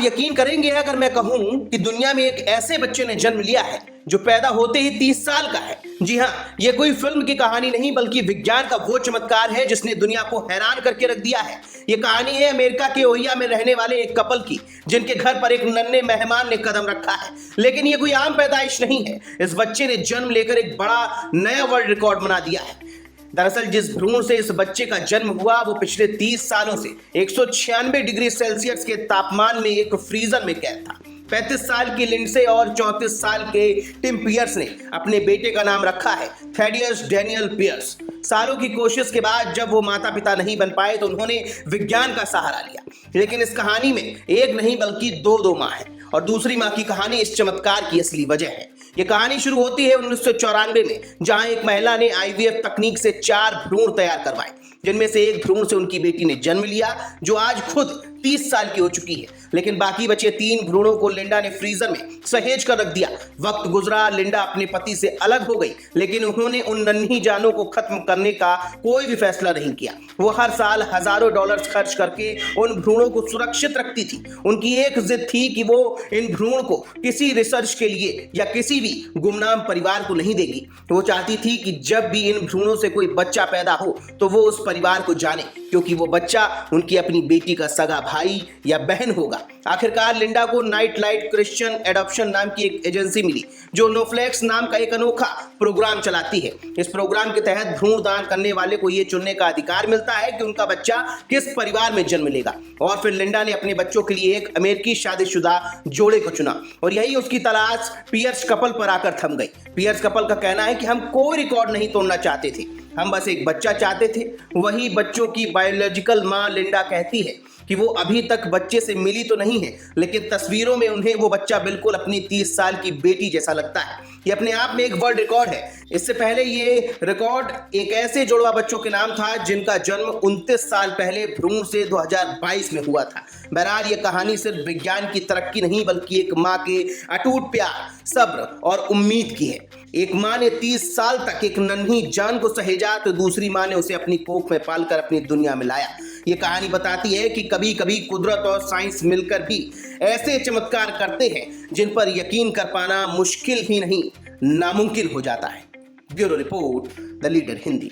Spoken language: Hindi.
यकीन करेंगे अगर मैं कहूं कि दुनिया में एक ऐसे बच्चे ने जन्म लिया है जो पैदा होते ही 30 साल का है। जी हाँ, ये कोई फिल्म की कहानी नहीं बल्कि विज्ञान का वो चमत्कार है जिसने दुनिया को हैरान करके रख दिया है। ये कहानी है अमेरिका के ओहियो में रहने वाले एक कपल की, जिनके घर पर एक नन्हे मेहमान ने कदम रखा है। लेकिन ये कोई आम पैदाइश नहीं है। इस बच्चे ने जन्म लेकर एक बड़ा नया वर्ल्ड रिकॉर्ड बना दिया है। दरअसल जिस भ्रूण से इस बच्चे का जन्म हुआ वो पिछले 30 सालों से 196 डिग्री सेल्सियस के तापमान में एक फ्रीजर में कैद था। 35 साल की लिंडसे और 34 साल के टिम पियर्स ने अपने बेटे का नाम रखा है थैडियस डैनियल पियर्स। सालों की कोशिश के बाद जब वो माता पिता नहीं बन पाए तो उन्होंने विज्ञान का सहारा लिया। लेकिन इस कहानी में एक नहीं बल्कि दो माँ हैं और दूसरी माँ की कहानी इस चमत्कार की असली वजह है। ये कहानी शुरू होती है 1994 में, जहां एक महिला ने आईवीएफ तकनीक से 4 भ्रूण तैयार करवाए, जिनमें से एक भ्रूण से उनकी बेटी ने जन्म लिया जो आज खुद 30 साल की हो चुकी है। लेकिन बाकी बचे 3 भ्रूणों को लिंडा ने फ्रीजर में सहेज कर रख दिया। वक्त गुजरा, लिंडा अपने पति से अलग हो गई, लेकिन उन्होंने उन नन्ही जानों को खत्म करने का कोई भी फैसला नहीं किया। वो हर साल हजारों डॉलर्स खर्च करके उन भ्रूणों को सुरक्षित रखती थी। उनकी एक जिद थी कि वो इन भ्रूण को किसी रिसर्च के लिए या किसी भी गुमनाम परिवार को नहीं देगी। वो चाहती थी कि जब भी इन भ्रूणों से कोई बच्चा पैदा हो तो वो उस परिवार को जाने, क्योंकि वो बच्चा उनकी अपनी बेटी का सगा भाई या बहन होगा। आखिरकार लिंडा को नाइट लाइट क्रिश्चियन एडॉप्शन नाम की एक एजेंसी मिली जो नोफ्लेक्स नाम का एक अनोखा प्रोग्राम चलाती है। इस प्रोग्राम के तहत भ्रूण दान करने वाले को ये चुनने का अधिकार मिलता है कि उनका बच्चा किस परिवार में जन्म लेगा। और फिर लिंडा ने अपने बच्चों के लिए एक अमेरिकी शादीशुदा जोड़े को चुना और यही उसकी तलाश पियर्स कपल पर आकर थम गई। पियर्स कपल का कहना है कि हम कोई रिकॉर्ड नहीं तोड़ना चाहते थे, हम बस एक बच्चा चाहते थे। वही बच्चों की बायोलॉजिकल मां लिंडा कहती है कि वो अभी तक बच्चे से मिली तो नहीं है, लेकिन तस्वीरों में उन्हें वो बच्चा बिल्कुल अपनी 30 साल की बेटी जैसा लगता है। ये अपने आप में एक वर्ल्ड रिकॉर्ड है। इससे पहले ये रिकॉर्ड एक ऐसे जुड़वा बच्चों के नाम था जिनका जन्म 29 साल पहले भ्रूण से 2022 में हुआ था। बहरहाल ये कहानी सिर्फ विज्ञान की तरक्की नहीं बल्कि एक माँ के अटूट प्यार, सब्र और उम्मीद की है। एक माँ ने 30 साल तक एक नन्ही जान को सहेजा तो दूसरी माँ ने उसे अपनी कोख में पालकर अपनी दुनिया में लाया। ये कहानी बताती है कि कभी कभी कुदरत और साइंस मिलकर भी ऐसे चमत्कार करते हैं जिन पर यकीन कर पाना मुश्किल ही नहीं नामुमकिन हो जाता है। Bureau report, the leader Hindi.